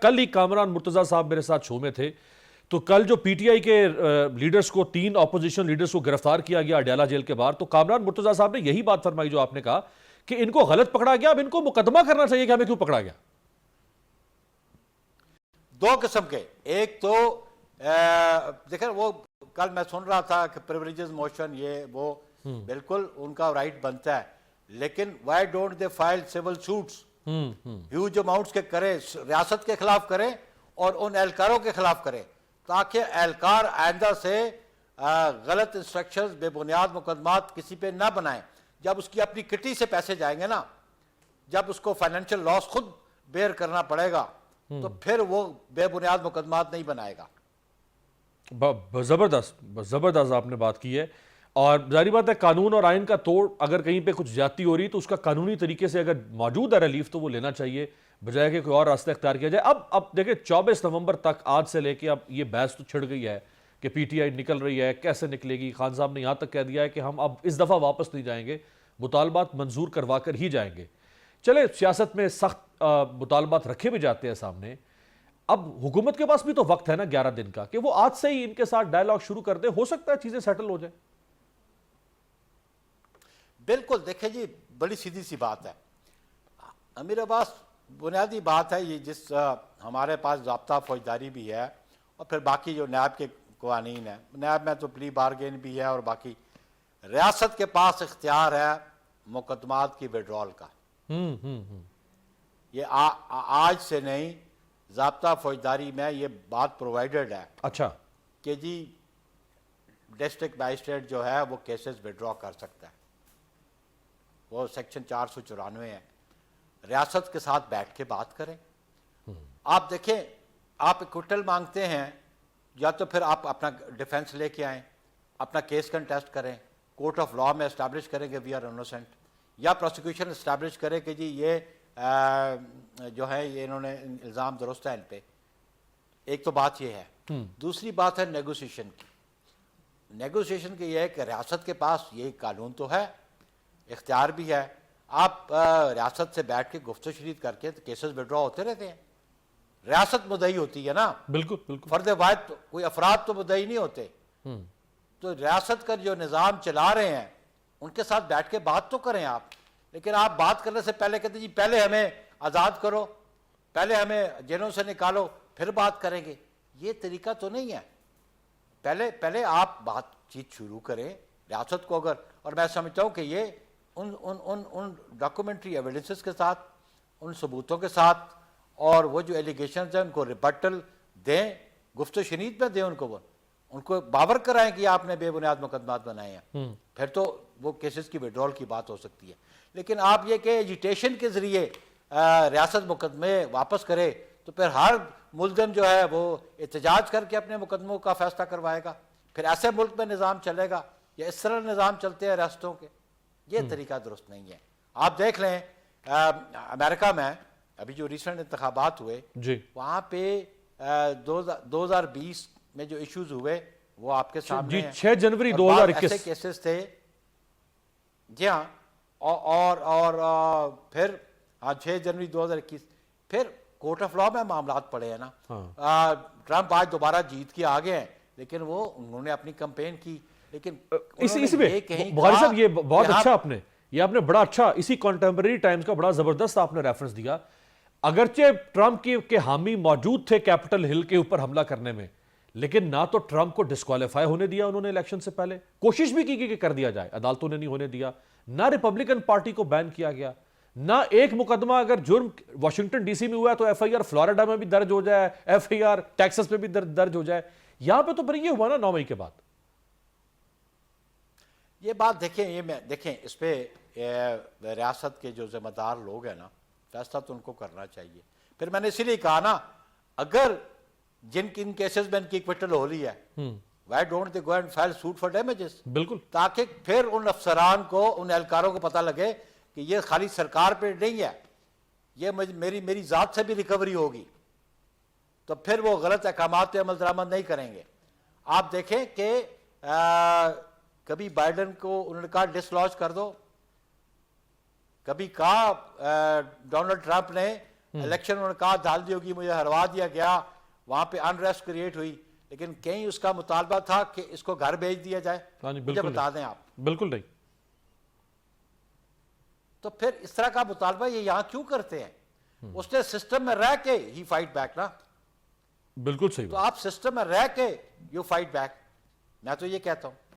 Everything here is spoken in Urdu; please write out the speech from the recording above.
کل ہی کامران مرتضیٰ صاحب میرے ساتھ شو میں تھے، تو کل جو پی ٹی آئی کے لیڈرز کو 3 اپوزیشن لیڈرز کو گرفتار کیا گیا اڈیالہ جیل کے باہر، تو کامران مرتضیٰ صاحب نے یہی بات فرمائی جو آپ نے کہا کہ ان کو غلط پکڑا گیا، اب ان کو مقدمہ کرنا چاہیے کہ ہمیں کیوں پکڑا گیا۔ دو قسم کے، ایک تو دیکھیں وہ کل میں سن رہا تھا کہ پریولیجز موشن یہ وہ بالکل ان کا رائٹ بنتا ہے، لیکن Y don't they file civil suits huge amounts کے کریں، ریاست کے خلاف کریں اور ان اہلکاروں کے خلاف کریں، تاکہ اہلکار آئندہ سے غلط انسٹرکشنز بے بنیاد مقدمات کسی پہ نہ بنائیں۔ جب اس کی اپنی کٹی سے پیسے جائیں گے نا، جب اس کو فائنینشیل لاس خود بیئر کرنا پڑے گا تو پھر وہ بے بنیاد مقدمات نہیں بنائے گا۔ زبردست آپ نے بات کی ہے، اور ظاہری بات ہے قانون اور آئین کا توڑ اگر کہیں پہ کچھ زیادتی ہو رہی تو اس کا قانونی طریقے سے اگر موجود ہے ریلیف تو وہ لینا چاہیے، بجائے کہ کوئی اور راستہ اختیار کیا جائے۔ اب دیکھیں 24 نومبر تک آج سے لے کے اب یہ بحث تو چھڑ گئی ہے کہ پی ٹی آئی نکل رہی ہے، کیسے نکلے گی۔ خان صاحب نے یہاں تک کہہ دیا ہے کہ ہم اب اس دفعہ واپس نہیں جائیں گے، مطالبات منظور کروا کر ہی جائیں گے۔ چلے سیاست میں سخت مطالبات رکھے بھی جاتے ہیں سامنے، اب حکومت کے پاس بھی تو وقت ہے نا 11 دن کا، کہ وہ آج سے ہی ان کے ساتھ ڈائیلاگ شروع کر دے، ہو سکتا ہے چیزیں سیٹل ہو جائیں۔ بالکل، دیکھیں جی بڑی سیدھی سی بات ہے امیر عباس، بنیادی بات ہے یہ، جس ہمارے پاس ضابطہ فوجداری بھی ہے اور پھر باقی جو نیب کے قوانین ہیں، نیب میں تو پلی بارگین بھی ہے، اور باقی ریاست کے پاس اختیار ہے مقدمات کی وڈرال کا۔ یہ آج سے نہیں، ضابطہ فوجداری میں یہ بات پرووائڈڈ ہے اچھا کہ جی ڈسٹرکٹ مجسٹریٹ جو ہے وہ کیسز وڈرا کر سکتا ہے، وہ سیکشن 494 ہے۔ ریاست کے ساتھ بیٹھ کے بات کریں۔ آپ دیکھیں، آپ اکوٹل مانگتے ہیں، یا تو پھر آپ اپنا ڈیفنس لے کے آئیں، اپنا کیس کنٹیسٹ کریں، کورٹ آف لاء میں اسٹیبلش کریں کہ وی آر انوسنٹ، یا پروسیکیوشن اسٹیبلش کرے کہ جی یہ جو ہے یہ انہوں نے الزام درست ہے ان پہ۔ ایک تو بات یہ ہے۔ دوسری بات ہے نیگوسیشن کی۔ نیگوسیشن کی یہ ہے کہ ریاست کے پاس یہ قانون تو ہے، اختیار بھی ہے، آپ ریاست سے بیٹھ کے گفت و شنید کر کے کیسز وڈرا ہوتے رہتے ہیں۔ ریاست مدعی ہوتی ہے نا، بالکل بالکل، فرد واحد کوئی افراد تو مدعی نہیں ہوتے۔ تو ریاست کا جو نظام چلا رہے ہیں ان کے ساتھ بیٹھ کے بات تو کریں آپ، لیکن آپ بات کرنے سے پہلے کہتے جی پہلے ہمیں آزاد کرو، پہلے ہمیں جیلوں سے نکالو پھر بات کریں گے، یہ طریقہ تو نہیں ہے۔ پہلے آپ بات چیت شروع کریں ریاست کو اگر، اور میں سمجھتا ہوں کہ یہ ان ڈاکومنٹری ایویڈنسز کے ساتھ، ان ثبوتوں کے ساتھ، اور وہ جو ایلیگیشنز ہیں ان کو ریبٹل دیں، گفت و شنید میں دیں ان کو باور کرائیں کہ آپ نے بے بنیاد مقدمات بنائے ہیں، پھر تو وہ کیسز کی وڈرال کی بات ہو سکتی ہے۔ لیکن آپ یہ کہ ایجیٹیشن کے ذریعے ریاست مقدمے واپس کرے تو پھر ہر ملزم جو ہے وہ احتجاج کر کے اپنے مقدموں کا فیصلہ کروائے گا، پھر ایسے ملک میں نظام چلے گا یا اس طرح نظام چلتے ہیں ریاستوں کے، یہ طریقہ درست نہیں ہے۔ آپ دیکھ لیں امریکہ میں ابھی جو ریسنٹ انتخابات ہوئے جی، وہاں پہ 2020 میں جو ایشوز ہوئے وہ آپ کے سامنے ہیں۔ 6 جنوری اور بعض 2021 ایسے کیسز تھے، جی ہاں، اور پھر 6 جنوری 2021 پھر کورٹ آف لاء میں معاملات پڑے ہیں نا۔ ٹرمپ آج دوبارہ جیت کے آگے ہیں، لیکن انہوں نے اپنی کمپین کی، لیکن اس میں بخاری صاحب یہ بہت اچھا آپ نے بڑا اچھا اسی کنٹمپریری ٹائمز کا بڑا زبردست آپ نے ریفرنس دیا۔ اگرچہ ٹرمپ کے حامی موجود تھے کیپٹل ہل کے اوپر حملہ کرنے میں، لیکن نہ تو ٹرمپ کو ڈسکوالیفائی ہونے دیا انہوں نے الیکشن سے پہلے، کوشش بھی کی کہ کر دیا جائے، عدالتوں نے نہیں ہونے دیا، نہ ریپبلکن پارٹی کو بین کیا گیا، نہ ایک مقدمہ اگر جرم واشنگٹن ڈی سی میں ہوا ہے تو ایف آئی آر فلوریڈا میں بھی درج ہو جائے، ایف آئی آر ٹیکسس میں بھی درج ہو جائے۔ یہاں پہ تو پھر یہ ہوا نا 9 مئی کے بعد۔ یہ بات دیکھیں اس پہ ریاست کے جو ذمہ دار لوگ ہیں نا، فیصلہ تو ان کو کرنا چاہیے۔ پھر میں نے اسی لیے کہا نا، اگر جن کیسز میں ان کی ایکویٹل ہو رہی ہے، why don't they go and file suit for damages, بالکل، تاکہ پھر ان افسران کو، ان اہلکاروں کو پتہ لگے کہ یہ خالی سرکار پہ نہیں ہے، یہ میری ذات سے بھی ریکوری ہوگی، تو پھر وہ غلط احکامات پہ عمل درآمد نہیں کریں گے۔ آپ دیکھیں کہ کبھی بائیڈن کو انہوں نے کہا ڈس لاج کر دو، کبھی کہا ڈونلڈ ٹرمپ نے الیکشن انہوں نے کہا ڈال دی ہوگی، مجھے ہروا دیا گیا، وہاں پہ انریسٹ کریٹ ہوئی، لیکن کہیں اس کا مطالبہ تھا کہ اس کو گھر بھیج دیا جائے؟ مجھے بتا دیں آپ. بالکل نہیں. تو پھر اس طرح کا مطالبہ یہ یہاں کیوں کرتے ہیں؟ اس نے سسٹم میں رہ کے ہی فائٹ بیک نا. بالکل صحیح. تو آپ سسٹم میں رہ کے یو فائٹ بیک، میں تو یہ کہتا ہوں.